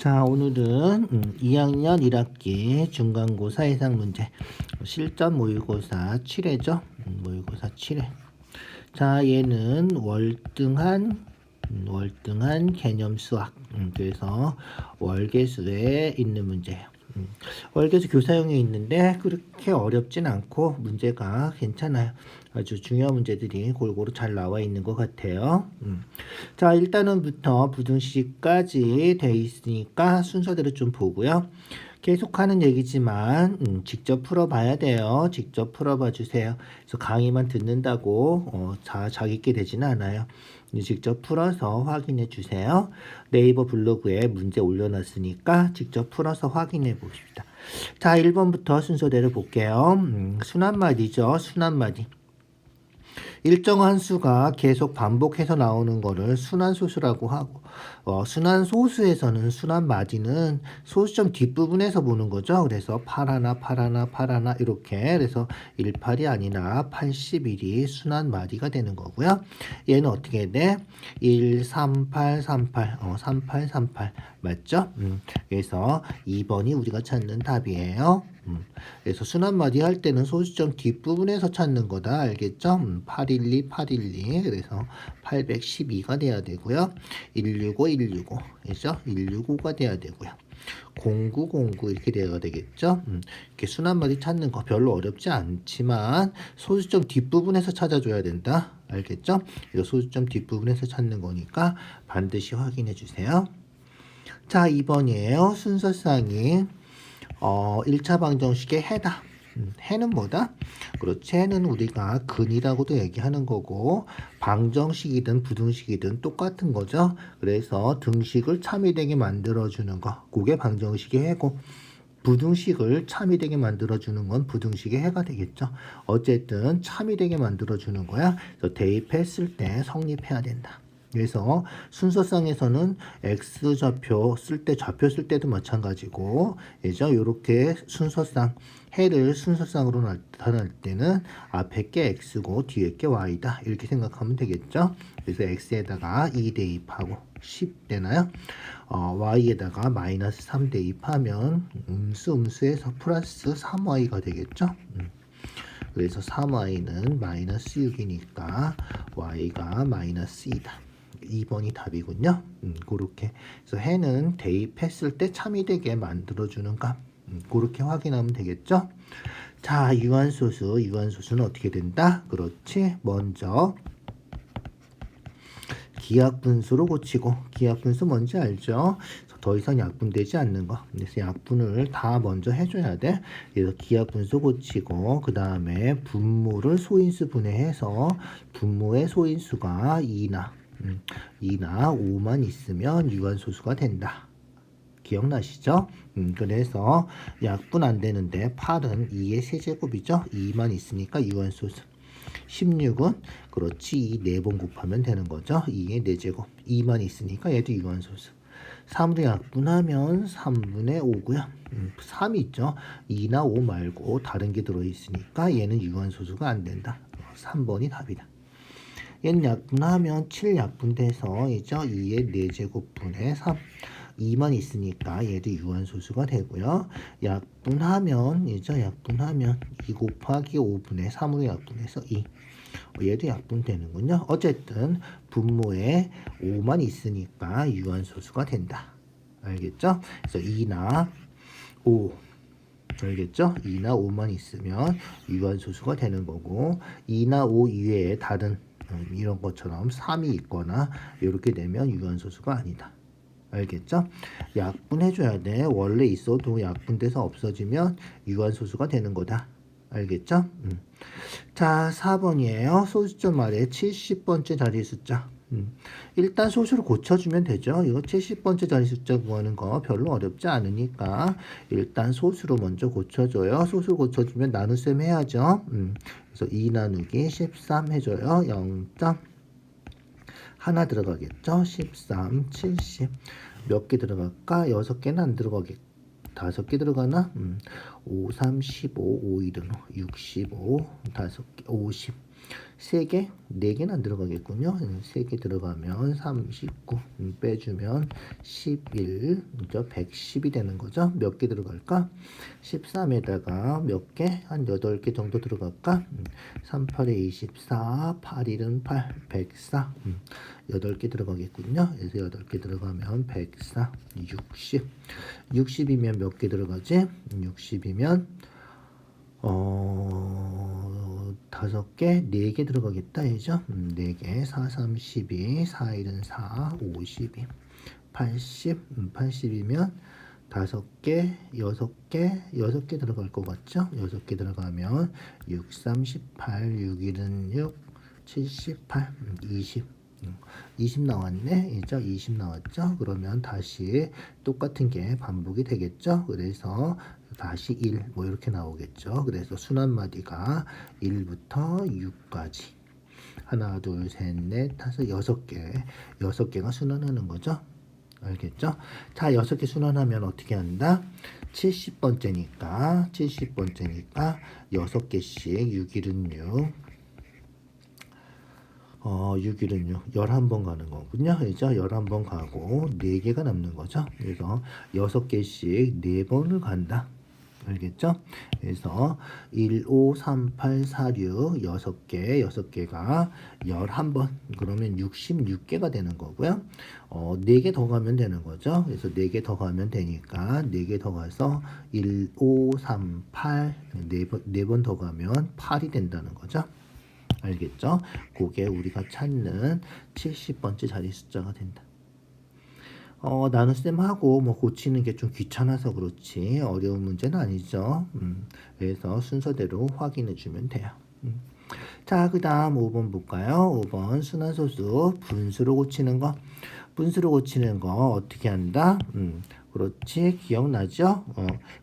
자, 오늘은 2학년 1학기 중간고사 예상 문제 실전 모의고사 7회죠. 모의고사 7회. 자, 얘는 월등한 개념 수학. 그래서 월계수에 있는 문제예요. 월계수 교사용에 있는데 그렇게 어렵진 않고 문제가 괜찮아요. 아주 중요한 문제들이 골고루 잘 나와 있는 것 같아요. 자, 일단은부터 부등식까지 돼 있으니까 순서대로 좀 보고요. 계속하는 얘기지만 직접 풀어봐야 돼요. 직접 풀어봐 주세요. 그래서 강의만 듣는다고 잘 읽게 되지는 않아요. 직접 풀어서 확인해 주세요. 네이버 블로그에 문제 올려놨으니까 직접 풀어서 확인해 봅시다. 자, 1번부터 순서대로 볼게요. 순환마디죠. 순환마디. 일정한 수가 계속 반복해서 나오는 거를 순환소수라고 하고, 순환소수에서는 순환마디는 소수점 뒷부분에서 보는 거죠. 그래서 8 하나 이렇게. 그래서 18이 아니라 81이 순환마디가 되는 거고요. 얘는 어떻게 돼? 3838 맞죠? 그래서 2번이 우리가 찾는 답이에요. 그래서 순환마디 할 때는 소수점 뒷부분에서 찾는 거다. 알겠죠? 812 그래서 812가 돼야 되고요. 165 그죠? 165가 돼야 되고요. 09 이렇게 돼야 되겠죠? 이렇게 순환마디 찾는 거 별로 어렵지 않지만 소수점 뒷부분에서 찾아줘야 된다. 알겠죠? 이거 소수점 뒷부분에서 찾는 거니까 반드시 확인해 주세요. 자, 2번이에요. 순서상이 1차 방정식의 해다. 해는 뭐다? 그렇지. 해는 우리가 근이라고도 얘기하는 거고 방정식이든 부등식이든 똑같은 거죠. 그래서 등식을 참이되게 만들어주는 거. 그게 방정식의 해고 부등식을 참이되게 만들어주는 건 부등식의 해가 되겠죠. 어쨌든 참이되게 만들어주는 거야. 그래서 대입했을 때 성립해야 된다. 그래서 순서상에서는 X좌표 쓸 때, 좌표 쓸 때도 마찬가지고, 예죠. 이렇게 순서상, 해를 순서상으로 나타날 때는 앞에 게 X고 뒤에 게 Y다. 이렇게 생각하면 되겠죠. 그래서 X에다가 2 대입하고 10 되나요? Y에다가 마이너스 3 대입하면 음수에서 플러스 3Y가 되겠죠. 그래서 3Y는 마이너스 6이니까 Y가 마이너스 2다. 2번이 답이군요. 그렇게. 그래서 해는 대입했을 때 참이되게 만들어주는 값. 그렇게 확인하면 되겠죠. 자, 유한소수는 어떻게 된다? 그렇지. 먼저 기하분수로 고치고, 기하분수 뭔지 알죠? 더 이상 약분되지 않는 거. 그래서 약분을 다 먼저 해줘야 돼. 그래서 기하분수 고치고, 그 다음에 분모를 소인수 분해해서 분모의 소인수가 2나 5만 있으면 유한소수가 된다. 기억나시죠? 그래서 약분 안 되는데 8은 2의 세제곱이죠. 2만 있으니까 유한소수. 16은 그렇지 2 4번 곱하면 되는 거죠. 2의 4제곱. 2만 있으니까 얘도 유한소수. 3으로 약분하면 3분의 5고요. 3이 있죠. 2나 5 말고 다른 게 들어있으니까 얘는 유한소수가 안 된다. 3번이 답이다. 얘는 약분하면 7 약분돼서 있죠. 2의 4제곱분의 3. 2만 있으니까 얘도 유한소수가 되고요. 약분하면 2 곱하기 5분의 3으로 약분해서 2. 얘도 약분되는군요. 어쨌든 분모에 5만 있으니까 유한소수가 된다. 알겠죠? 그래서 2나 5 알겠죠? 2나 5만 있으면 유한소수가 되는 거고 2나 5 이외에 다른 이런 것처럼 3이 있거나 이렇게 되면 유한소수가 아니다. 알겠죠? 약분해줘야 돼. 원래 있어도 약분돼서 없어지면 유한소수가 되는 거다. 알겠죠? 자, 4번이에요. 소수점 아래 70번째 자리 숫자. 일단 소수를 고쳐주면 되죠. 이거 70번째 자리 숫자 구하는 거 별로 어렵지 않으니까 일단 소수로 먼저 고쳐줘요. 소수 고쳐주면 나눗셈 해야죠. 그래서 2 나누기 13 해줘요. 0. 하나 들어가겠죠? 13, 70. 몇 개 들어갈까? 6개는 안 들어가겠고 5개 들어가나? 5, 3, 15, 5, 1은 65, 5개, 50. 3개? 4개는 안 들어가겠군요. 3개 들어가면 39 빼주면 11 그죠? 110이 되는 거죠. 몇 개 들어갈까? 13에다가 몇 개? 한 8개 정도 들어갈까? 38에 24 8일은 8 104 8개 들어가겠군요. 그래서 8개 들어가면 104 60 60이면 몇 개 들어가지? 60이면 5개, 4개 들어가겠다, 이죠? 4개, 4, 3, 12, 4, 1은 4, 52, 80, 80이면 5개, 6개, 6개 들어갈 것 같죠? 6개 들어가면 6, 38, 6, 1은 6, 78, 20. 20 나왔네. 이죠? 20 나왔죠? 그러면 다시 똑같은 게 반복이 되겠죠? 그래서 다시 1, 뭐 이렇게 나오겠죠? 그래서 순환마디가 1부터 6까지. 하나, 둘, 셋, 넷, 다섯, 6개. 6개가 순환하는 거죠? 알겠죠? 자, 6개 순환하면 어떻게 한다? 70번째니까 6개씩 6, 1은 6. 6일은 6, 11번 가는 거군요. 그죠? 11번 가고 4개가 남는 거죠. 그래서 6개씩 4번을 간다. 알겠죠? 그래서 1, 5, 3, 8, 4, 6, 6개, 6개가 11번. 그러면 66개가 되는 거고요. 4개 더 가면 되는 거죠. 그래서 4개 더 가면 되니까 4개 더 가서 1, 5, 3, 8, 4번 더 가면 8이 된다는 거죠. 알겠죠? 그게 우리가 찾는 70번째 자리 숫자가 된다. 나눗셈하고 뭐 고치는 게 좀 귀찮아서 그렇지 어려운 문제는 아니죠. 그래서 순서대로 확인해 주면 돼요. 자, 그 다음 5번 볼까요? 5번 순환소수 분수로 고치는 거. 분수로 고치는 거 어떻게 한다? 그렇지. 기억나죠?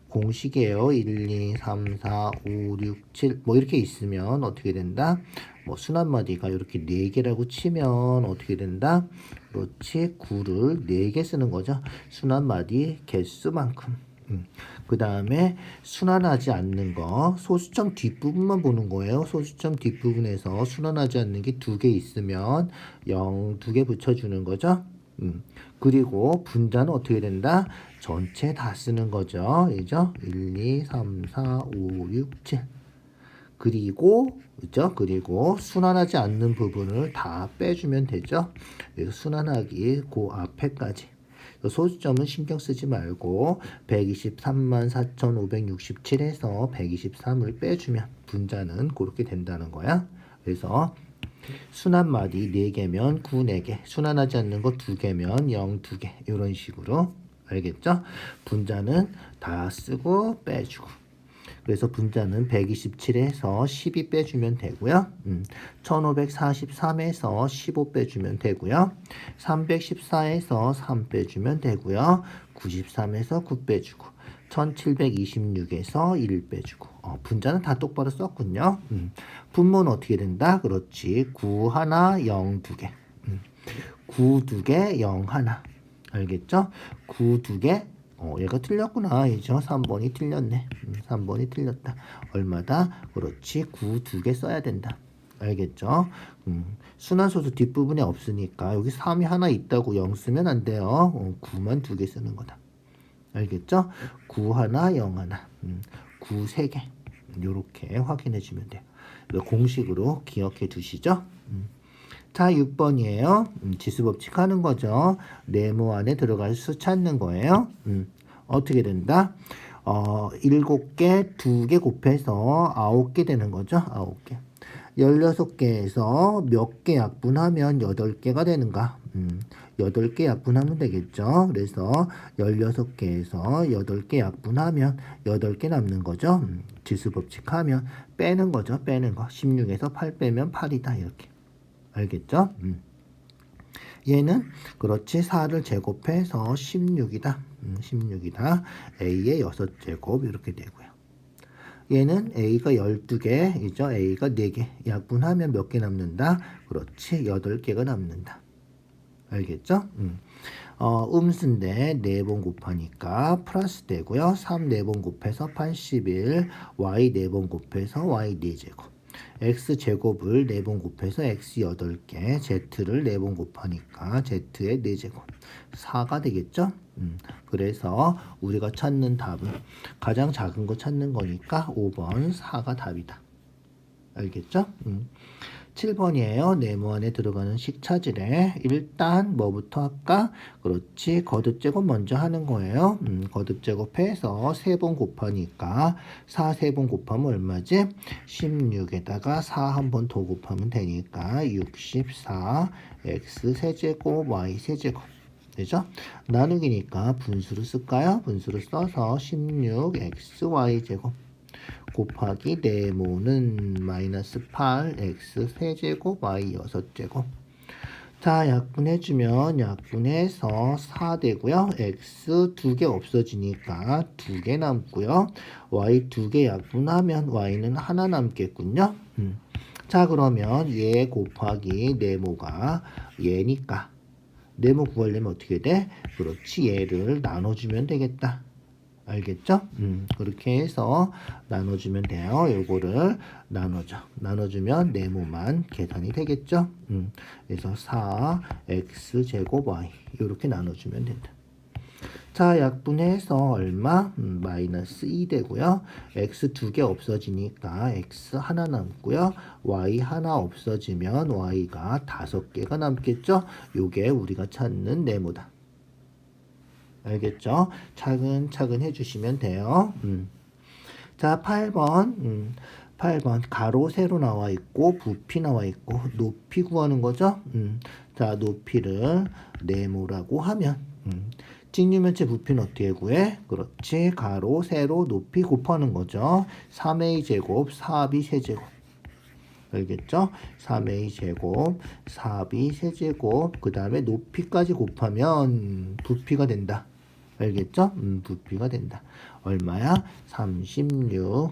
공식이에요. 1, 2, 3, 4, 5, 6, 7. 뭐 이렇게 있으면 어떻게 된다? 뭐 순환마디가 이렇게 4개라고 치면 어떻게 된다? 그렇지. 9를 4개 쓰는 거죠. 순환마디 개수만큼. 그 다음에 순환하지 않는 거 소수점 뒷부분만 보는 거예요. 소수점 뒷부분에서 순환하지 않는 게 2개 있으면 0 2개 붙여주는 거죠. 그리고 분자는 어떻게 된다? 전체 다 쓰는 거죠. 그죠? 1, 2, 3, 4, 5, 6, 7. 그리고 그죠? 그리고 순환하지 않는 부분을 다 빼주면 되죠. 그래서 순환하기 그 앞에까지. 소수점은 신경 쓰지 말고 123만 4,567에서 123을 빼주면 분자는 그렇게 된다는 거야. 그래서 순환마디 4개면 9, 4개, 순환하지 않는 거 2개면 0, 2개 이런 식으로 알겠죠? 분자는 다 쓰고 빼주고 그래서 분자는 127에서 12 빼주면 되고요. 1543에서 15 빼주면 되고요. 314에서 3 빼주면 되고요. 93에서 9 빼주고 1726에서 1 빼주고 분자는 다 똑바로 썼군요. 분모는 어떻게 된다? 그렇지. 9 하나 0 2개 9 2개 0 하나 알겠죠? 9 2개 얘가 틀렸구나. 이죠? 3번이 틀렸네. 3번이 틀렸다. 얼마다? 그렇지. 9 2개 써야 된다. 알겠죠? 순환소수 뒷부분에 없으니까 여기 3이 하나 있다고 0 쓰면 안 돼요. 9만 2개 쓰는 거다. 알겠죠? 9 하나 0 하나 9 3개 이렇게 확인해 주면 돼요. 공식으로 기억해 두시죠. 자, 6번이에요. 지수법칙 하는 거죠. 네모 안에 들어갈 수 찾는 거예요. 어떻게 된다? 7개, 2개 곱해서 9개 되는 거죠. 9개. 16개에서 몇 개 약분하면 8개가 되는가? 8개 약분하면 되겠죠. 그래서 16개에서 8개 약분하면 8개 남는 거죠. 지수법칙 하면 빼는 거죠. 빼는 거. 16에서 8 빼면 8이다. 이렇게. 알겠죠? 얘는 그렇지 4를 제곱해서 16이다. 16이다. A의 6제곱 이렇게 되고요. 얘는 A가 12개이죠. A가 4개. 약분하면 몇 개 남는다? 그렇지 8개가 남는다. 알겠죠? 음수인데 4번 곱하니까 플러스 되고요. 3 4번 곱해서 81, Y 4번 곱해서 Y 4제곱. x제곱을 4번 곱해서 x 8개, z를 4번 곱하니까 z의 4제곱 4가 되겠죠? 그래서 우리가 찾는 답은 가장 작은 거 찾는 거니까 5번 4가 답이다. 알겠죠? 7번이에요. 네모 안에 들어가는 식 찾으래. 일단 뭐부터 할까? 그렇지. 거듭제곱 먼저 하는 거예요. 거듭제곱해서 3번 곱하니까 4 3번 곱하면 얼마지? 16에다가 4 한 번 더 곱하면 되니까 64 x 세제곱 y 세제곱 되죠? 나누기니까 분수를 쓸까요? 분수를 써서 16xy 제곱 곱하기 네모는 마이너스 8x 세제곱 y 6제곱. 자, 약분해주면 약분해서 4 되고요. x 2개 없어지니까 2개 남고요. y 2개 약분하면 y는 하나 남겠군요. 자, 그러면 얘 곱하기 네모가 얘니까 네모 구하려면 어떻게 돼? 그렇지, 얘를 나눠주면 되겠다. 알겠죠? 그렇게 해서 나눠주면 돼요. 요거를 나눠주면 네모만 계산이 되겠죠? 그래서 4x제곱 y 이렇게 나눠주면 된다. 자, 약분해서 얼마? 마이너스 2 되고요. x 2개 없어지니까 x 하나 남고요. y 하나 없어지면 y가 5개가 남겠죠? 요게 우리가 찾는 네모다. 알겠죠? 차근차근 해주시면 돼요. 자, 8번. 8번. 가로, 세로 나와 있고, 부피 나와 있고, 높이 구하는 거죠? 자, 높이를 네모라고 하면, 직육면체 부피는 어떻게 구해? 그렇지. 가로, 세로, 높이 곱하는 거죠. 3a 제곱, 4b 세제곱. 알겠죠? 3a 제곱, 4b 세제곱, 그 다음에 높이까지 곱하면 부피가 된다. 알겠죠? 부피가 된다. 얼마야? 36,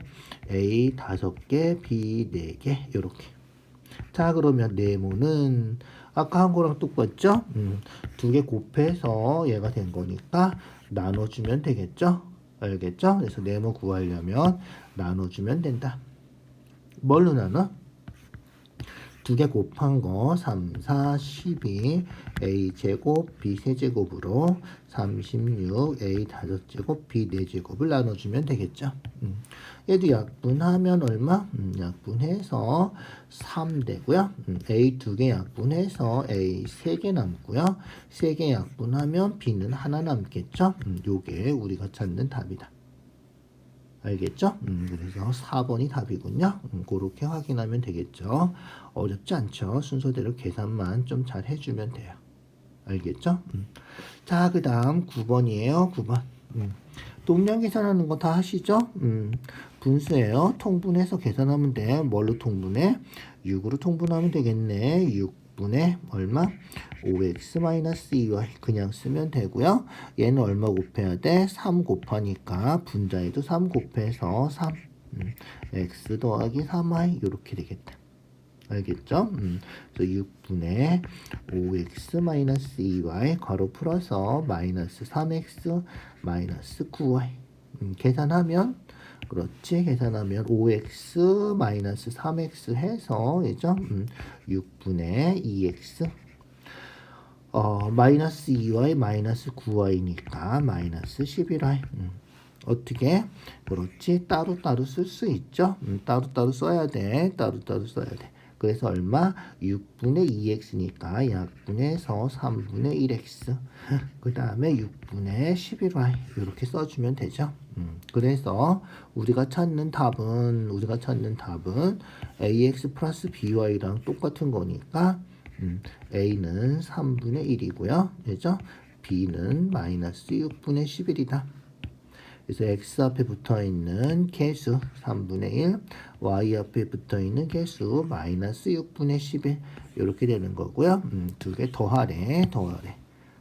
A 5개, B 4개, 요렇게. 자, 그러면 네모는 아까 한 거랑 똑같죠? 2개 곱해서 얘가 된 거니까 나눠주면 되겠죠? 알겠죠? 그래서 네모 구하려면 나눠주면 된다. 뭘로 나눠? 2개 곱한 거 3, 4, 12 a 제곱 b 세제곱으로 36 a 5제곱 b 4제곱을 나눠주면 되겠죠. 얘도 약분하면 얼마? 약분해서 3 되고요. a 2개 약분해서 a 3개 남고요. 3개 약분하면 b는 하나 남겠죠. 요게 우리가 찾는 답이다. 알겠죠? 그래서 4번이 답이군요. 그렇게 확인하면 되겠죠. 어렵지 않죠. 순서대로 계산만 좀 잘 해주면 돼요. 알겠죠? 자, 그 다음 9번이에요. 9번. 동량 계산하는 거 다 하시죠? 분수예요. 통분해서 계산하면 돼. 뭘로 통분해? 6으로 통분하면 되겠네. 6분의 얼마? 5x-2y 그냥 쓰면 되고요. 얘는 얼마 곱해야 돼? 3 곱하니까 분자에도 3 곱해서 3 x 더하기 3y 이렇게 되겠다. 알겠죠? 그래서 6분의 5x-2y 괄호 풀어서 마이너스 3x 마이너스 9y 계산하면 그렇지. 계산하면 5x 마이너스 3x 해서 그죠? 6분의 2x 마이너스 2y 마이너스 9y니까 마이너스 11y 어떻게? 그렇지. 따로따로 쓸 수 있죠. 따로따로 써야 돼. 따로따로 써야 돼. 그래서 얼마? 6분의 2x니까 약분해서 3분의 1x 그 다음에 6분의 11y 이렇게 써주면 되죠. 그래서 우리가 찾는 답은 ax 플러스 by랑 똑같은 거니까 a는 3분의 1이고요. 그죠? b는 마이너스 6분의 11이다. 그래서 x 앞에 붙어있는 개수 3분의 1, y 앞에 붙어있는 개수 마이너스 6분의 11 이렇게 되는 거고요. 두 개 더하래.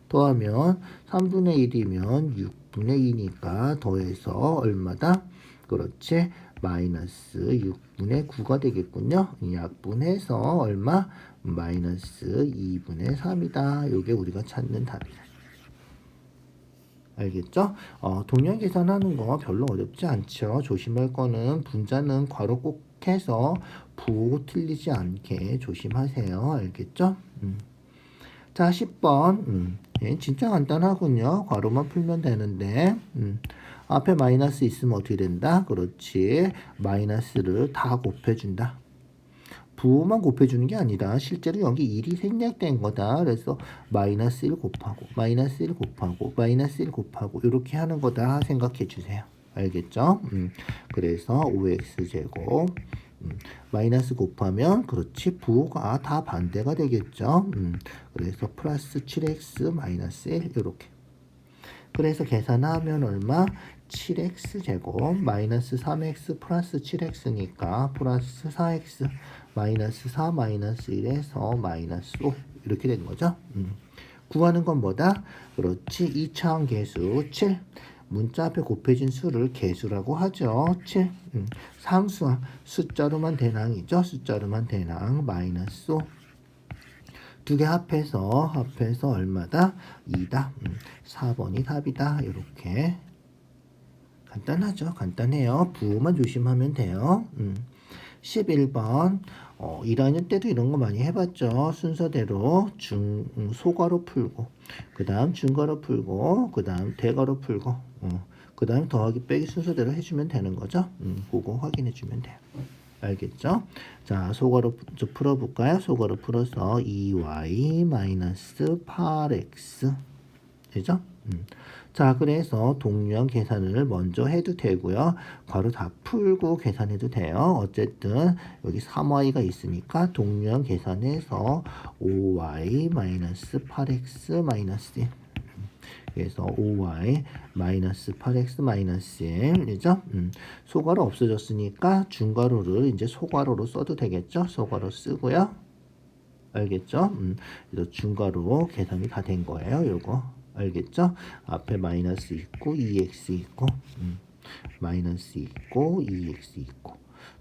더하면 3분의 1이면 6분의 2니까 더해서 얼마다? 그렇지. 마이너스 6분의 9가 되겠군요. 약분해서 얼마? 마이너스 2분의 3이다. 요게 우리가 찾는 답이다. 알겠죠? 동량 계산하는 거 별로 어렵지 않죠. 조심할 거는 분자는 괄호 꼭 해서 부호 틀리지 않게 조심하세요. 알겠죠? 자, 10번. 예, 진짜 간단하군요. 괄호만 풀면 되는데. 앞에 마이너스 있으면 어떻게 된다? 그렇지. 마이너스를 다 곱해준다. 부호만 곱해주는 게 아니라 실제로 여기 1이 생략된 거다. 그래서 마이너스 1 곱하고 마이너스 1 곱하고 마이너스 1 곱하고 이렇게 하는 거다 생각해 주세요. 알겠죠? 그래서 5x제곱 마이너스 곱하면 그렇지 부호가 다 반대가 되겠죠. 그래서 플러스 7x 마이너스 1 이렇게. 그래서 계산하면 얼마? 7x 제곱 마이너스 3x 플러스 7x니까 플러스 4x 마이너스 4 마이너스 1에서 마이너스 5 이렇게 된 거죠. 구하는 건 뭐다? 그렇지. 2차원 계수 7. 문자 앞에 곱해진 수를 계수라고 하죠. 7. 상수항 숫자로만 대항이죠. 숫자로만 대항 마이너스 5. 두 개 합해서 얼마다? 2다. 4번이 답이다. 이렇게 간단하죠. 간단해요. 부호만 조심하면 돼요. 11번 1학년 때도 이런 거 많이 해봤죠. 순서대로 소괄호 풀고 그 다음 중괄호 풀고 그 다음 대괄호 풀고 그 다음 더하기 빼기 순서대로 해주면 되는 거죠. 그거 확인해 주면 돼요. 알겠죠? 자, 소괄호 풀어볼까요? 소괄호 풀어서 2y-8x 되죠? 자, 그래서 동류한 계산을 먼저 해도 되고요. 괄호 다 풀고 계산해도 돼요. 어쨌든 여기 3y가 있으니까 동류한 계산해서 5y-8x-1 그래서 5y 마이너스 8x 마이너스 1이죠. 소괄호 없어졌으니까 중괄호를 이제 소괄호로 써도 되겠죠. 소괄호 쓰고요. 알겠죠? 그래서 중괄호 계산이 다 된 거예요. 요거 알겠죠? 앞에 마이너스 있고 2x 있고 마이너스 있고 2x 있고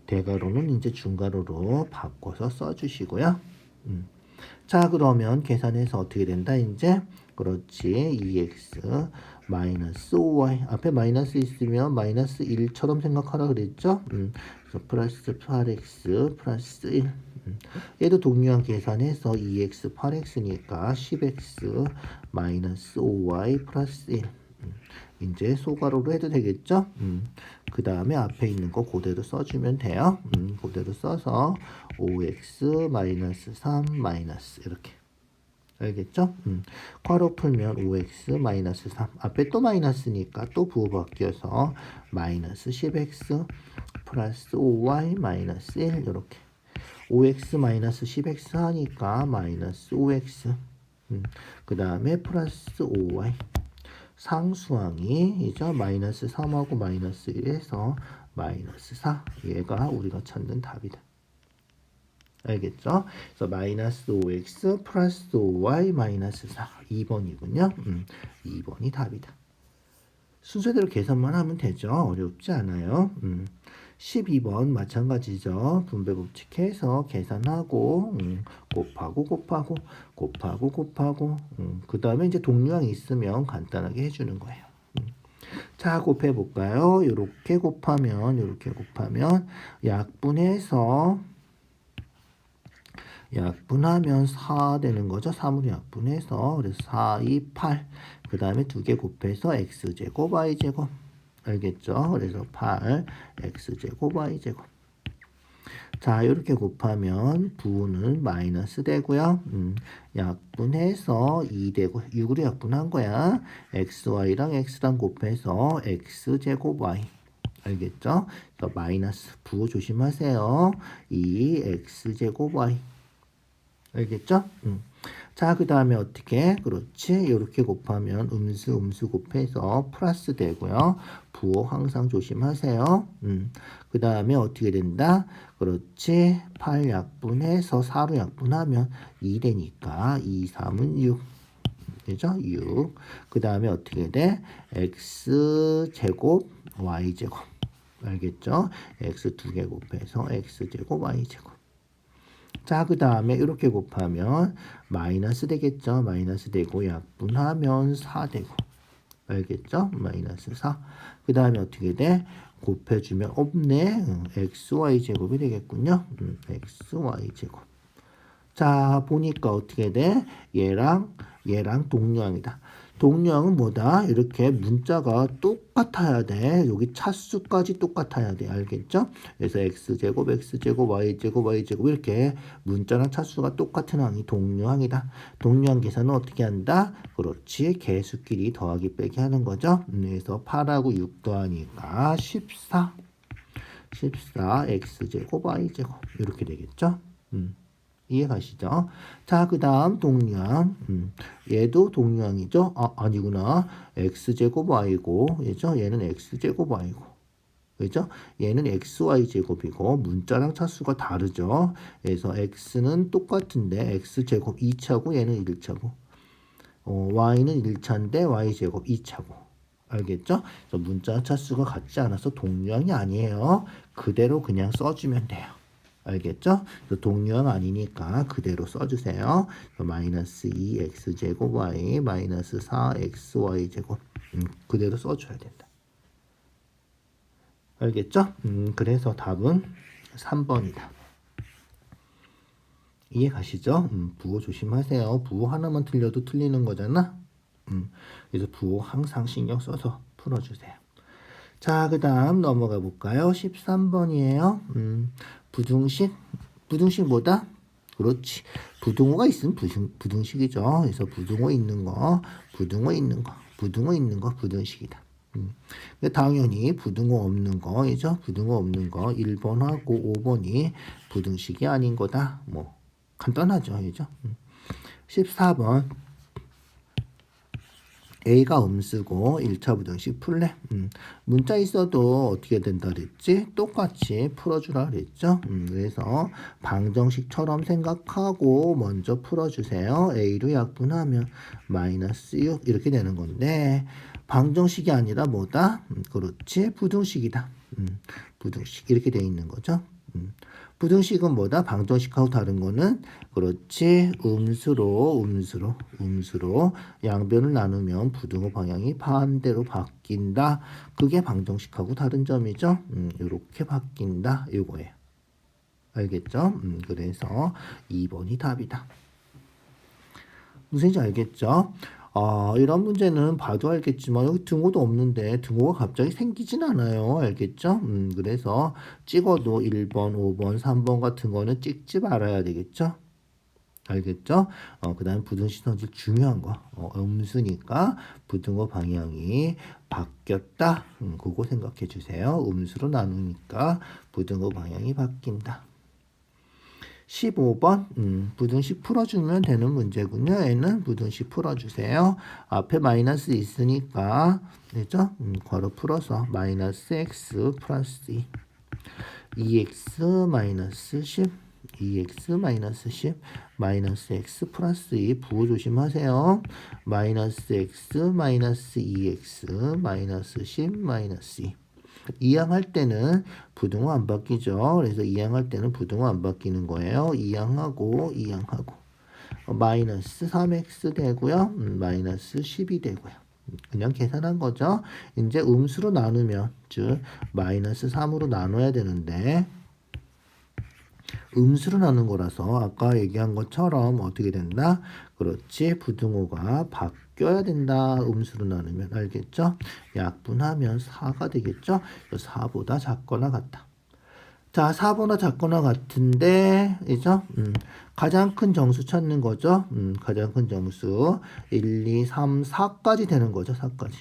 대괄호는 이제 중괄호로 바꿔서 써주시고요. 자, 그러면 계산해서 어떻게 된다? 이제 그렇지. 2x 마이너스 5y 앞에 마이너스 있으면 마이너스 1처럼 생각하라 그랬죠? 그래서 플러스 8x 플러스 1 얘도 동류한 계산해서 2x 8x니까 10x 마이너스 5y 플러스 1 이제 소괄호로 해도 되겠죠? 그 다음에 앞에 있는 거 그대로 써주면 돼요. 그대로 써서 5x 마이너스 3 마이너스 이렇게. 알겠죠? 괄호 풀면 5x 마이너스 3 앞에 또 마이너스니까 또 부호 바뀌어서 마이너스 10x 플러스 5y 마이너스 1 이렇게 5x 마이너스 10x 하니까 마이너스 5x 그 다음에 플러스 5y 상수항이 이제 마이너스 3하고 마이너스 1에서 마이너스 4 얘가 우리가 찾는 답이다. 알겠죠? 그래서 마이너스 5x 플러스 5y 마이너스 4 2번이군요. 2번이 답이다. 순서대로 계산만 하면 되죠. 어렵지 않아요. 12번 마찬가지죠. 분배 법칙해서 계산하고 곱하고 그 다음에 이제 동류항이 있으면 간단하게 해주는 거예요. 자, 곱해볼까요? 이렇게 곱하면 약분하면 4 되는 거죠. 3으로 약분해서 그래서 4, 2, 8 그 다음에 두 개 곱해서 x제곱 y제곱 알겠죠? 그래서 8 x제곱 y제곱 자, 이렇게 곱하면 부호는 마이너스 되고요. 약분해서 2 되고 6으로 약분한 거야. xy랑 x랑 곱해서 x제곱 y 알겠죠? 그래서 마이너스 부호 조심하세요. 2 x제곱 y 알겠죠? 자, 그 다음에 어떻게? 그렇지. 이렇게 곱하면 음수 곱해서 플러스 되고요. 부호 항상 조심하세요. 그 다음에 어떻게 된다? 그렇지. 8 약분해서 4로 약분하면 2 되니까 2, 3은 6. 그죠? 6. 그 다음에 어떻게 돼? x제곱 y제곱. 알겠죠? x 두 개 곱해서 x제곱 y제곱. 자, 그 다음에 이렇게 곱하면 마이너스 되겠죠. 마이너스 되고 약분하면 4 되고 알겠죠? 마이너스 4. 그 다음에 어떻게 돼? 곱해주면 없네. xy 제곱이 되겠군요. xy 제곱. 자, 보니까 어떻게 돼? 얘랑 동류항이다. 동류항은 뭐다? 이렇게 문자가 똑같아야 돼. 여기 차수까지 똑같아야 돼. 알겠죠? 그래서 x제곱, x제곱, y제곱, y제곱 이렇게 문자랑 차수가 똑같은 항이 동류항이다. 동류항 계산은 어떻게 한다? 그렇지. 개수끼리 더하기 빼기 하는 거죠. 그래서 8하고 6 더하니까 14. 14 x제곱, y제곱 이렇게 되겠죠? 이해가시죠? 자, 그 다음 동류항. 얘도 동류항이죠? 아니구나. x제곱 y고, 얘죠? 얘는 x제곱 y고. 그죠? 얘는 xy제곱이고, 문자랑 차수가 다르죠? 그래서 x는 똑같은데, x제곱 2차고, 얘는 1차고. y는 1차인데, y제곱 2차고. 알겠죠? 그래서 문자 차수가 같지 않아서 동류항이 아니에요. 그대로 그냥 써주면 돼요. 알겠죠? 동류항 아니니까 그대로 써주세요. 마이너스 2x제곱 y 마이너스 4xy제곱 그대로 써줘야 된다. 알겠죠? 그래서 답은 3번이다. 이해 가시죠? 부호 조심하세요. 부호 하나만 틀려도 틀리는 거잖아. 그래서 부호 항상 신경 써서 풀어주세요. 자, 그 다음 넘어가 볼까요? 13번이에요. 부등식 뭐다? 그렇지. 부등호가 있으면 부등식이죠. 그래서 부등호 있는 거, 부등식이다. 근데 당연히 부등호 없는 거이죠. 부등호 없는 거 1번하고 5번이 부등식이 아닌 거다. 뭐 간단하죠. 그죠? 14번. A가 음수고 1차 부등식 풀래? 문자 있어도 어떻게 된다 그랬지? 똑같이 풀어주라 그랬죠? 그래서 방정식처럼 생각하고 먼저 풀어주세요. A로 약분하면 마이너스 6 이렇게 되는 건데 방정식이 아니라 뭐다? 그렇지 부등식이다. 부등식 이렇게 돼 있는 거죠. 부등식은 뭐다? 방정식하고 다른 거는 그렇지 음수로 양변을 나누면 부등호 방향이 반대로 바뀐다. 그게 방정식하고 다른 점이죠. 이렇게 바뀐다. 이거예요. 알겠죠? 그래서 2번이 답이다. 무슨 얘기인지 알겠죠? 이런 문제는 봐도 알겠지만 여기 등호도 없는데 등호가 갑자기 생기진 않아요. 알겠죠? 그래서 찍어도 1번, 5번, 3번 같은 거는 찍지 말아야 되겠죠? 알겠죠? 그 다음 부등식 성질 중요한 거. 음수니까 부등호 방향이 바뀌었다. 그거 생각해 주세요. 음수로 나누니까 부등호 방향이 바뀐다. 15번 부등식 풀어주면 되는 문제군요. 얘는 부등식 풀어주세요. 앞에 마이너스 있으니까 그죠? 괄호 풀어서 마이너스 x 플러스 2x 마이너스 10 2x 마이너스 10 마이너스 x 플러스 2 부호 조심하세요. 마이너스 x 마이너스 2x 마이너스 10 마이너스 2 이항할 때는 부등호 안 바뀌죠. 그래서 이항할 때는 부등호 안 바뀌는 거예요. 이항하고 마이너스 3x 되고요. 마이너스 10이 되고요. 그냥 계산한 거죠. 이제 음수로 나누면 즉 마이너스 3으로 나눠야 되는데 음수로 나눈 거라서 아까 얘기한 것처럼 어떻게 된다? 그렇지. 부등호가 바뀌어야 된다. 음수로 나누면 알겠죠? 약분하면 4가 되겠죠? 4보다 작거나 같다. 자, 4보다 작거나 같은데 이죠? 가장 큰 정수 찾는 거죠? 가장 큰 정수 1, 2, 3, 4까지 되는 거죠. 4까지.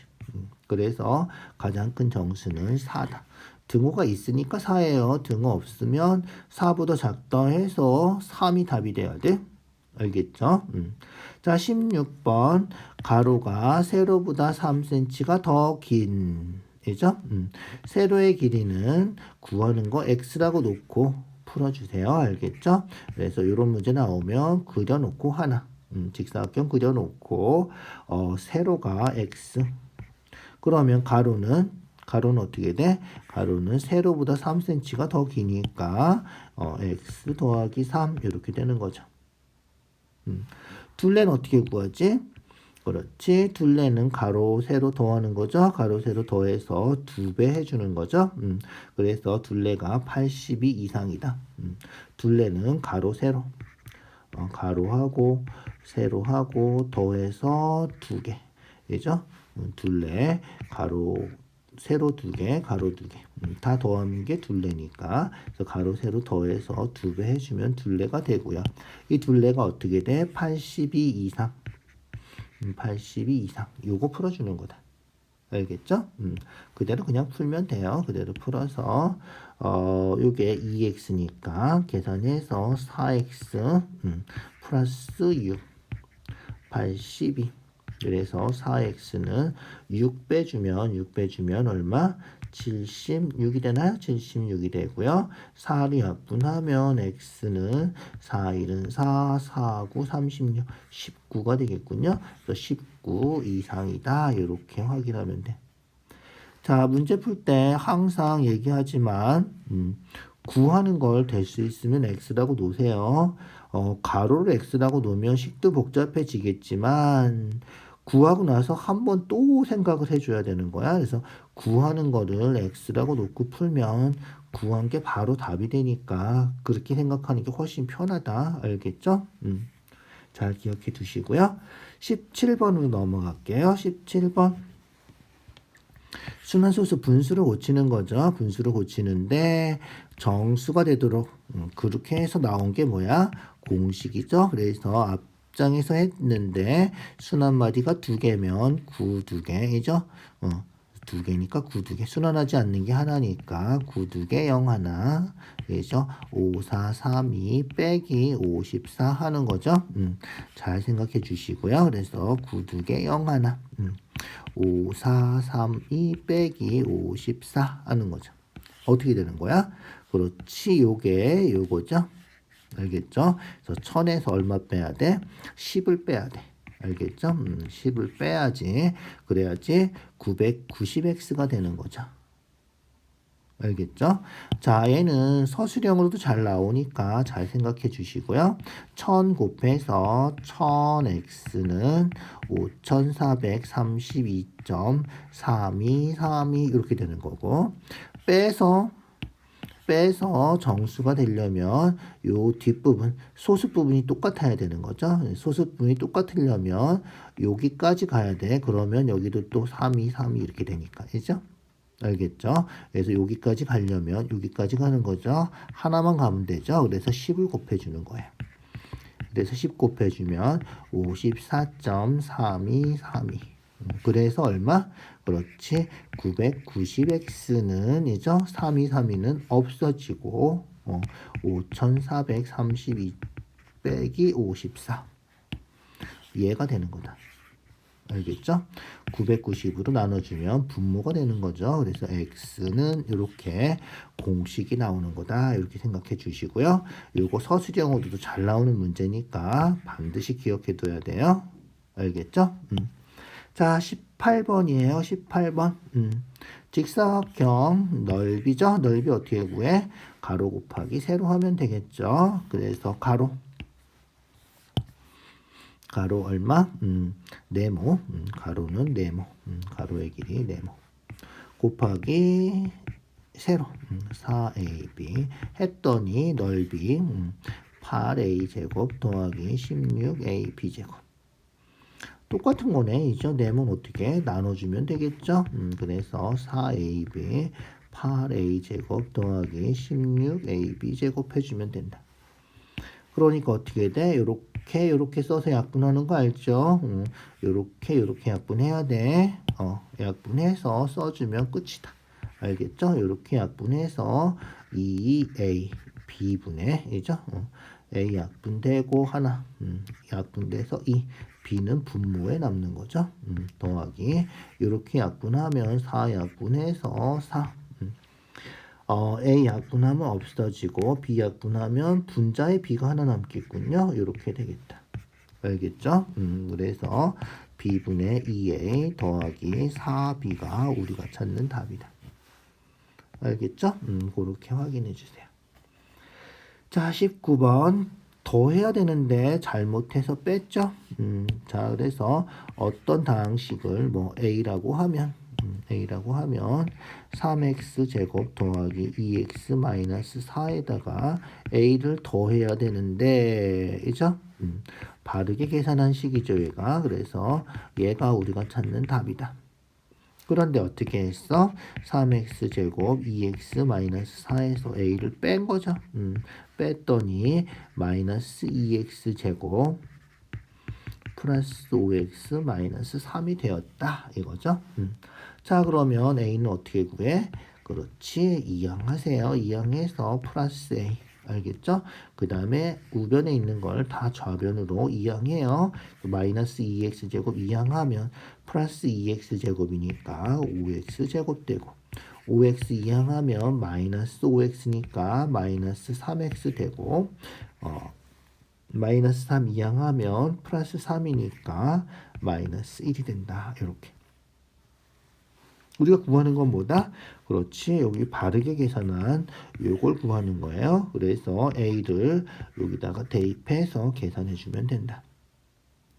그래서 가장 큰 정수는 4다. 등호가 있으니까 4예요. 등호 없으면 4보다 작다 해서 3이 답이 돼야 돼. 알겠죠? 자, 16번. 가로가 세로보다 3cm가 더 긴. 이죠? 세로의 길이는 구하는 거 x라고 놓고 풀어주세요. 알겠죠? 그래서 이런 문제 나오면 그려놓고 하나. 직사각형 그려놓고 세로가 x. 그러면 가로는 어떻게 돼? 가로는 세로보다 3cm가 더 기니까 x 더하기 3 이렇게 되는 거죠. 둘레는 어떻게 구하지? 그렇지. 둘레는 가로, 세로 더하는 거죠. 가로, 세로 더해서 2배 해주는 거죠. 그래서 둘레가 82 이상이다. 둘레는 가로, 세로. 가로하고, 세로하고, 더해서 2개. 그죠? 둘레, 가로, 세로 2개, 가로 2개. 다 더하는 게 둘레니까. 그래서 가로, 세로 더해서 2배 해주면 둘레가 되고요. 이 둘레가 어떻게 돼? 82 이상. 82 이상. 요거 풀어주는 거다. 알겠죠? 그대로 그냥 풀면 돼요. 그대로 풀어서 요게 2x니까 계산해서 4x 플러스 6 82. 그래서 4x는 6 빼주면 얼마? 76이 되나요? 76이 되고요. 4를 약분하면 x는 4, 1은 4, 4, 9, 36, 19가 되겠군요. 그래서 19 이상이다. 이렇게 확인하면 돼. 자, 문제 풀 때 항상 얘기하지만 구하는 걸 될 수 있으면 x라고 놓으세요. 가로를 x라고 놓으면 식도 복잡해지겠지만 구하고 나서 한 번 또 생각을 해줘야 되는 거야. 그래서 구하는 거를 x라고 놓고 풀면 구한 게 바로 답이 되니까 그렇게 생각하는 게 훨씬 편하다. 알겠죠? 잘 기억해 두시고요. 17번으로 넘어갈게요. 17번. 순환소수 분수를 고치는 거죠. 분수를 고치는데 정수가 되도록 그렇게 해서 나온 게 뭐야? 공식이죠. 그래서 앞장에서 했는데 순환마디가 2개면 9 2개이죠. 2개니까 9 2개. 순환하지 않는 게 하나니까 9 2개 0 하나. 그죠? 5 4 3 2 빼기 54 하는 거죠. 잘 생각해 주시고요. 그래서 9 2개 0 하나. 5 4 3 2 빼기 54 하는 거죠. 어떻게 되는 거야? 그렇지. 요게 요거죠. 알겠죠? 그래서 1000에서 얼마 빼야 돼? 10을 빼야 돼. 알겠죠? 10을 빼야지. 그래야지 990x가 되는 거죠. 알겠죠? 자, 얘는 서술형으로도 잘 나오니까 잘 생각해 주시고요. 1000 곱해서 1000x는 5432.3232 이렇게 되는 거고, 빼서 정수가 되려면 요 뒷부분 소수 부분이 똑같아야 되는 거죠. 소수 부분이 똑같으려면 여기까지 가야 돼. 그러면 여기도 또 3232 이렇게 되니까. 그죠? 알겠죠? 그래서 여기까지 가려면 여기까지 가는 거죠. 하나만 가면 되죠. 그래서 10을 곱해주는 거예요. 그래서 10 곱해주면 54.3232. 그래서 얼마? 그렇지. 990x는 이죠. 3232는 없어지고 5432 빼기 54. 얘가 되는 거다. 알겠죠? 990으로 나눠주면 분모가 되는 거죠. 그래서 x는 이렇게 공식이 나오는 거다. 이렇게 생각해 주시고요. 요거 서술형으로도 잘 나오는 문제니까 반드시 기억해 둬야 돼요. 알겠죠? 자, 18번이에요. 18번. 직사각형 넓이죠. 넓이 어떻게 구해? 가로 곱하기 세로 하면 되겠죠. 그래서 가로 얼마? 네모. 가로는 네모. 가로의 길이 네모. 곱하기 세로 4ab 했더니 넓이 8a 제곱 더하기 16ab 제곱. 똑같은 거네. 이죠? 네모는 어떻게 나눠주면 되겠죠? 그래서 4ab 8a 제곱 더하기 16ab 제곱 해주면 된다. 그러니까 어떻게 돼? 요렇게 써서 약분하는 거 알죠? 요렇게 약분해야 돼. 약분해서 써주면 끝이다. 알겠죠? 요렇게 약분해서 2a b분의 이죠? a 약분되고 하나 약분돼서 2 b는 분모에 남는 거죠. 더하기 요렇게 약분하면 4 약분해서 4 A 약분하면 없어지고 B 약분하면 분자에 B가 하나 남겠군요. 이렇게 되겠다. 알겠죠? 그래서 B분의 2A 더하기 4B가 우리가 찾는 답이다. 알겠죠? 그렇게 확인해 주세요. 자, 19번. 더해야 되는데 잘못해서 뺐죠. 자, 그래서 어떤 다항식을 뭐 a라고 하면 3x 제곱 더하기 2x 마이너스 4에다가 a를 더해야 되는데, 이죠? 바르게 계산한 식이죠, 얘가. 그래서 얘가 우리가 찾는 답이다. 그런데 어떻게 했어? 3x 제곱 2x 마이너스 4에서 a를 뺀 거죠. 뺐더니 마이너스 2x 제곱 플러스 5x 마이너스 3이 되었다. 이거죠. 자, 그러면 a는 어떻게 구해? 그렇지. 이항하세요. 이항해서 플러스 a. 알겠죠? 그 다음에 우변에 있는 걸 다 좌변으로 이항해요. 마이너스 2x 제곱 이항하면 플러스 2x 제곱이니까 5x 제곱 되고, 5x 이항하면 마이너스 5x니까 마이너스 3x 되고, 마이너스 3 이항하면 플러스 3이니까 마이너스 1이 된다. 이렇게. 우리가 구하는 건 뭐다? 그렇지. 여기 바르게 계산한 요걸 구하는 거예요. 그래서 a를 여기다가 대입해서 계산해 주면 된다.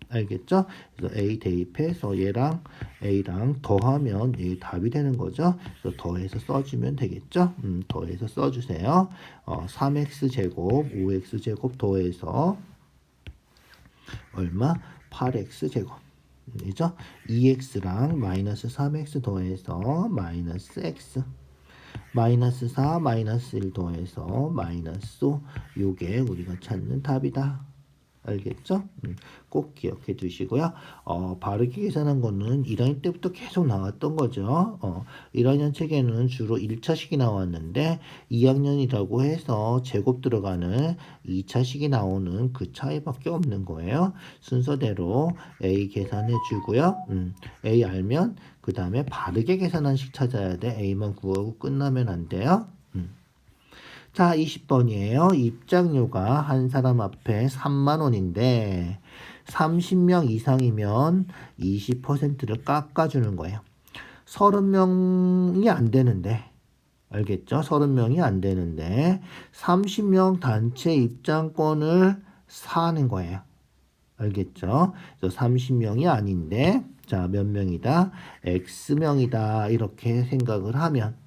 알겠죠? 그래서 a 대입해서 얘랑 a랑 더하면 이 답이 되는 거죠. 그래서 더해서 써주면 되겠죠? 더해서 써주세요. 3x 제곱 5x 제곱 더해서 얼마? 8x 제곱. 이죠? 2x랑 마이너스 3x 더해서 마이너스 x, 마이너스 4 마이너스 1 더해서 마이너스 5. 요게 우리가 찾는 답이다. 알겠죠? 꼭 기억해 두시고요. 바르게 계산한 거는 1학년 때부터 계속 나왔던 거죠. 1학년 책에는 주로 1차식이 나왔는데 2학년이라고 해서 제곱 들어가는 2차식이 나오는 그 차이밖에 없는 거예요. 순서대로 A 계산해 주고요. A 알면 그 다음에 바르게 계산한 식 찾아야 돼. A만 구하고 끝나면 안 돼요. 자, 20번이에요. 입장료가 한 사람 앞에 3만 원인데 30명 이상이면 20%를 깎아주는 거예요. 30명이 안 되는데, 알겠죠? 30명이 안 되는데 30명 단체 입장권을 사는 거예요. 알겠죠? 그래서 30명이 아닌데, 자, 몇 명이다? X명이다. 이렇게 생각을 하면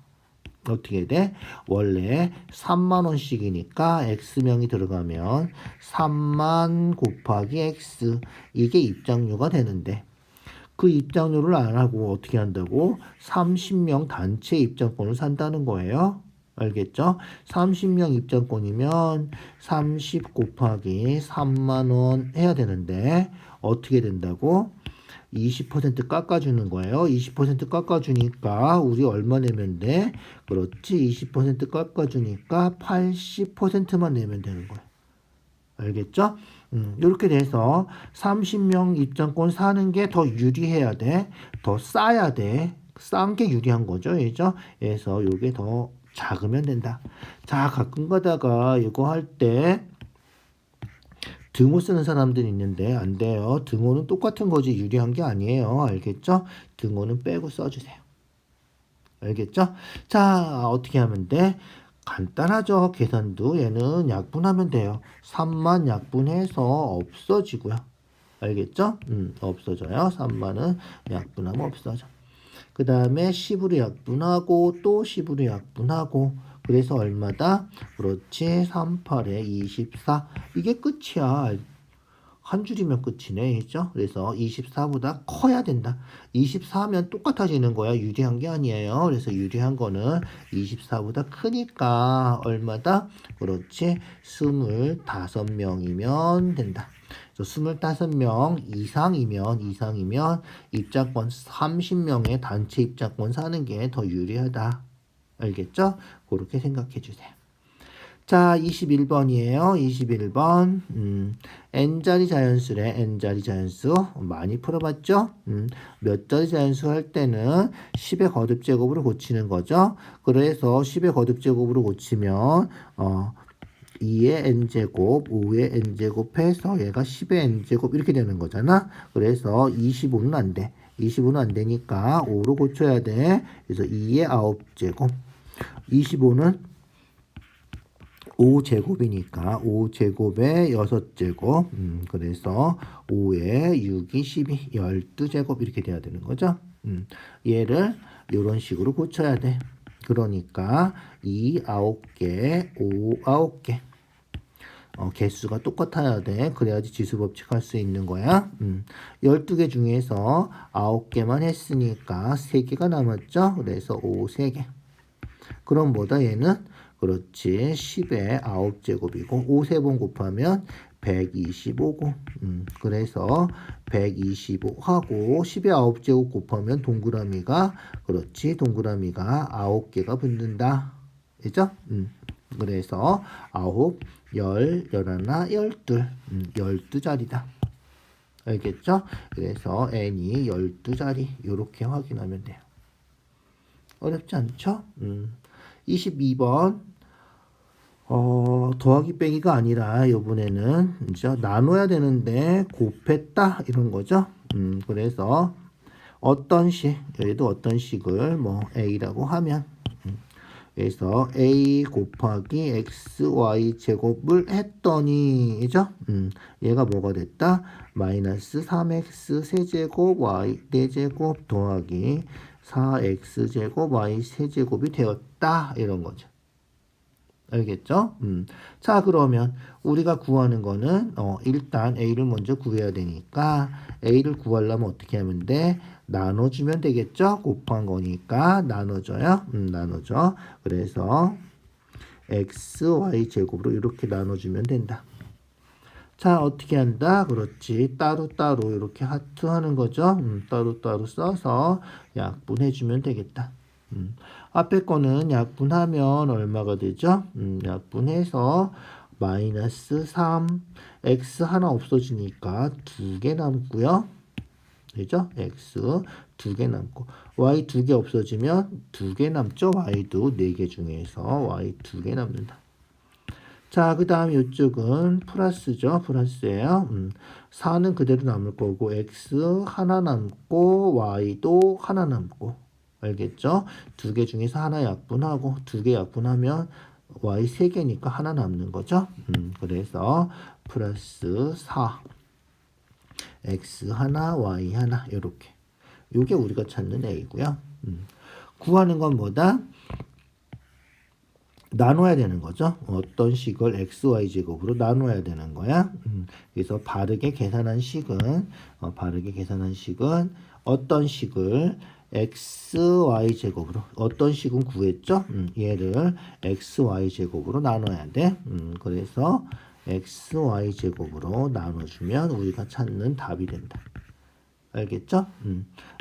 어떻게 돼? 원래 3만 원씩이니까 X명이 들어가면 3만 곱하기 X, 이게 입장료가 되는데, 그 입장료를 안 하고 어떻게 한다고? 30명 단체 입장권을 산다는 거예요. 알겠죠? 30명 입장권이면 30 곱하기 3만 원 해야 되는데 어떻게 된다고? 20% 깎아주는 거예요. 20% 깎아주니까 우리 얼마 내면 돼? 그렇지. 20% 깎아주니까 80%만 내면 되는 거예요. 알겠죠? 이렇게 돼서 30명 입장권 사는 게 더 유리해야 돼. 더 싸야 돼. 싼 게 유리한 거죠. 그죠? 그래서 이게 더 작으면 된다. 자, 가끔 가다가 이거 할 때 등호 쓰는 사람들이 있는데 안 돼요. 등호는 똑같은 거지 유리한 게 아니에요. 알겠죠? 등호는 빼고 써주세요. 알겠죠? 자, 어떻게 하면 돼? 간단하죠. 계산도 얘는 약분하면 돼요. 3만 약분해서 없어지고요. 알겠죠? 없어져요. 3만은 약분하면 없어져. 그 다음에 10으로 약분하고 또 10으로 약분하고, 그래서 얼마다? 그렇지. 38에 24. 이게 끝이야. 한 줄이면 끝이네. 그죠? 그래서 24보다 커야 된다. 24면 똑같아지는 거야. 유리한 게 아니에요. 그래서 유리한 거는 24보다 크니까 얼마다? 그렇지. 25명이면 된다. 25명 이상이면 입장권 30명의 단체 입장권 사는 게 더 유리하다. 알겠죠? 그렇게 생각해 주세요. 자, 21번이에요. 21번. n자리 자연수래. n자리 자연수. 많이 풀어봤죠? 몇 자리 자연수 할 때는 10의 거듭제곱으로 고치는 거죠. 그래서 10의 거듭제곱으로 고치면 2의 n제곱, 5의 n제곱 해서 얘가 10의 n제곱 이렇게 되는 거잖아. 그래서 25는 안 돼. 25는 안 되니까 5로 고쳐야 돼. 그래서 2의 9제곱. 25는 5제곱이니까 5제곱에 6제곱 그래서 5에 6이 12 12제곱 이렇게 돼야 되는 거죠. 얘를 이런 식으로 고쳐야 돼. 그러니까 2 9개 5 9개 개수가 똑같아야 돼. 그래야지 지수법칙 할 수 있는 거야. 12개 중에서 9개만 했으니까 3개가 남았죠. 그래서 5 3개. 그럼 뭐다 얘는? 그렇지. 10의 9제곱이고 5 3번 곱하면 125고 그래서 125하고 10의 9제곱 곱하면 동그라미가 그렇지. 동그라미가 9개가 붙는다. 그죠? 그래서 9, 10, 11, 12 12자리다. 알겠죠? 그래서 n이 12자리 이렇게 확인하면 돼요. 어렵지 않죠? 22번 더하기 빼기가 아니라 이번에는 이제 나눠야 되는데 곱했다 이런 거죠. 그래서 어떤 식 얘도 어떤 식을 뭐 a라고 하면 그래서 a 곱하기 xy 제곱을 했더니 그죠? 얘가 뭐가 됐다? 마이너스 3x 세제곱 y 4제곱 더하기 4x제곱 y 세제곱이 되었다 이런 거죠. 알겠죠? 자 그러면 우리가 구하는 거는 일단 a를 먼저 구해야 되니까 a를 구하려면 어떻게 하면 돼? 나눠주면 되겠죠? 곱한 거니까 나눠줘요. 나눠줘. 그래서 x, y 제곱으로 이렇게 나눠주면 된다. 자 어떻게 한다? 그렇지. 따로따로 이렇게 하트 하는 거죠. 따로따로 써서 약분해주면 되겠다. 앞에 거는 약분하면 얼마가 되죠? 약분해서 마이너스 3 x 하나 없어지니까 2개 남고요. 그죠? x 2개 남고 y 2개 없어지면 2개 남죠? y도 4개 중에서 y 2개 남는다. 자, 그 다음 이쪽은 플러스죠. 플러스예요. 4는 그대로 남을 거고 x 하나 남고 y도 하나 남고 알겠죠? 2개 중에서 하나 약분하고 2개 약분하면 y 3개니까 하나 남는 거죠. 그래서 플러스 4 x 하나 y 하나 이렇게 요게 우리가 찾는 a고요. 구하는 건 뭐다? 나눠야 되는 거죠. 어떤 식을 xy 제곱으로 나눠야 되는 거야. 그래서 바르게 계산한 식은 어떤 식을 xy 제곱으로 어떤 식은 구했죠. 얘를 xy 제곱으로 나눠야 돼. 그래서 xy 제곱으로 나눠주면 우리가 찾는 답이 된다. 알겠죠?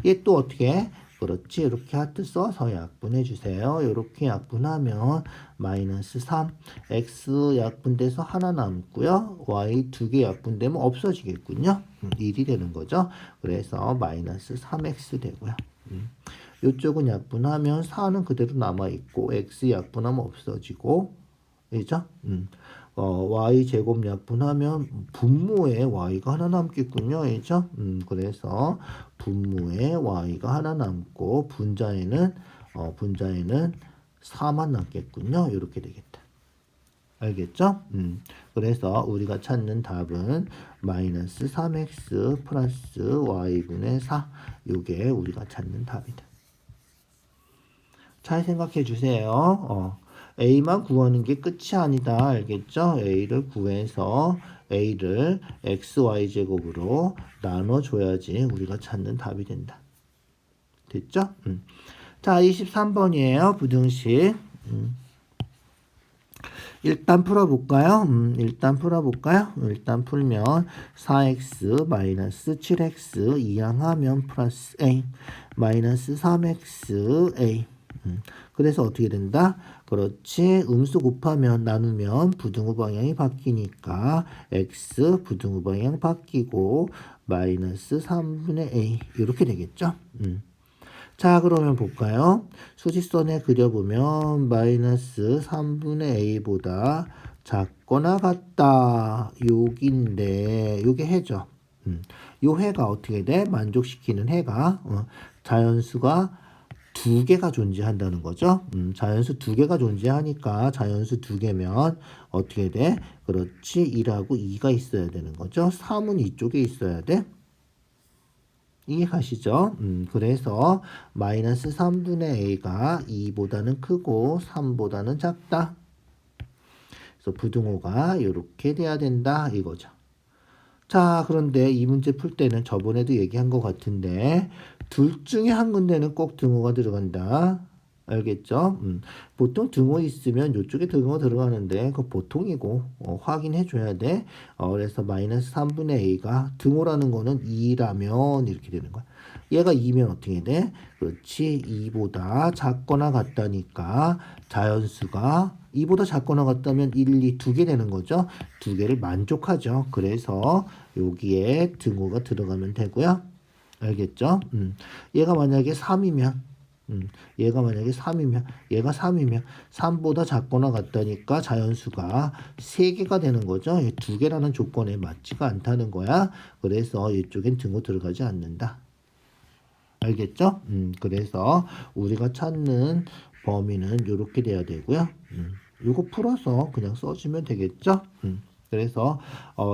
얘 또 어떻게? 그렇지. 이렇게 하트 써서 약분해 주세요. 이렇게 약분하면 마이너스 3 x 약분돼서 하나 남고요. y 2개 약분되면 없어지겠군요. 1이 되는 거죠. 그래서 마이너스 3x 되고요. 이쪽은 약분하면 4는 그대로 남아있고 x 약분하면 없어지고 그죠? y 제곱 약분하면 분모에 y가 하나 남겠군요. 그죠? 그래서 분모에 y가 하나 남고 분자에는 4만 남겠군요. 이렇게 되겠다. 알겠죠? 그래서 우리가 찾는 답은 마이너스 3x 플러스 y분의 4 요게 우리가 찾는 답이다. 잘 생각해 주세요. A만 구하는 게 끝이 아니다. 알겠죠? A를 구해서 A를 XY 제곱으로 나눠줘야지 우리가 찾는 답이 된다. 됐죠? 자, 23번이에요. 부등식. 일단 풀어볼까요? 일단 풀면 4x 마이너스 7x 이항하면 플러스 a 마이너스 3x a 그래서 어떻게 된다? 그렇지. 음수 곱하면 나누면 부등호 방향이 바뀌니까 x 부등호 방향 바뀌고 마이너스 3분의 a 이렇게 되겠죠. 자 그러면 볼까요? 수직선에 그려보면 마이너스 3분의 a보다 작거나 같다. 여기인데 요게 해죠. 요 해가 어떻게 돼? 만족시키는 해가 자연수가 두 개가 존재한다는 거죠. 자연수 두 개가 존재하니까 자연수 두 개면 어떻게 돼? 그렇지. 1하고 2가 있어야 되는 거죠. 3은 이쪽에 있어야 돼. 이해가시죠? 그래서 마이너스 3분의 a가 2보다는 크고 3보다는 작다. 그래서 부등호가 이렇게 돼야 된다 이거죠. 자, 그런데 이 문제 풀 때는 저번에도 얘기한 것 같은데 둘 중에 한 군데는 꼭 등호가 들어간다. 알겠죠? 보통 등호 있으면 이쪽에 등호 들어가는데 그거 보통이고 확인해 줘야 돼. 그래서 마이너스 3분의 a가 등호라는 거는 2라면 이렇게 되는 거야. 얘가 2면 어떻게 돼? 그렇지. 2보다 작거나 같다니까 자연수가 2보다 작거나 같다면 1, 2 두 개 되는 거죠. 두 개를 만족하죠. 그래서 여기에 등호가 들어가면 되고요. 알겠죠? 얘가 만약에 3이면 얘가 만약에 3이면 얘가 3이면 3보다 작거나 같다니까 자연수가 3개가 되는 거죠. 이 2개라는 조건에 맞지가 않다는 거야. 그래서 이쪽엔 등호 들어가지 않는다. 알겠죠? 그래서 우리가 찾는 범위는 이렇게 돼야 되고요. 이거 풀어서 그냥 써주면 되겠죠? 그래서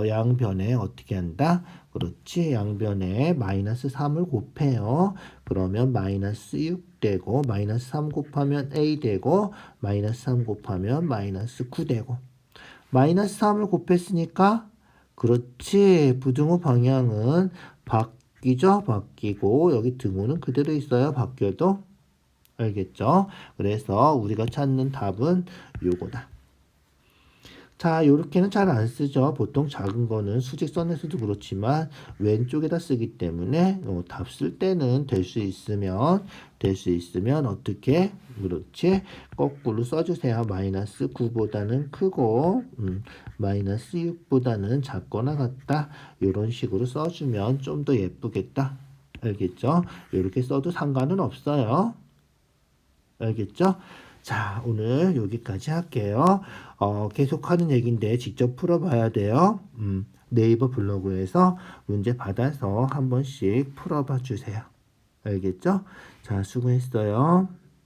양변에 어떻게 한다? 그렇지. 양변에 마이너스 3을 곱해요. 그러면 마이너스 6 되고 마이너스 3 곱하면 a 되고 마이너스 3 곱하면 마이너스 9 되고 마이너스 3을 곱했으니까 그렇지. 부등호 방향은 바뀌죠. 바뀌고 여기 등호는 그대로 있어요. 바뀌어도. 알겠죠? 그래서 우리가 찾는 답은 요거다. 자, 요렇게는 잘 안 쓰죠. 보통 작은 거는 수직선에서도 그렇지만 왼쪽에다 쓰기 때문에 답 쓸 때는 될 수 있으면 어떻게? 그렇지. 거꾸로 써주세요. 마이너스 9보다는 크고 마이너스 6보다는 작거나 같다. 이런 식으로 써주면 좀 더 예쁘겠다. 알겠죠? 이렇게 써도 상관은 없어요. 알겠죠? 자, 오늘 여기까지 할게요. 계속 하는 얘기인데 직접 풀어봐야 돼요. 네이버 블로그에서 문제 받아서 한 번씩 풀어봐 주세요. 알겠죠? 자, 수고했어요.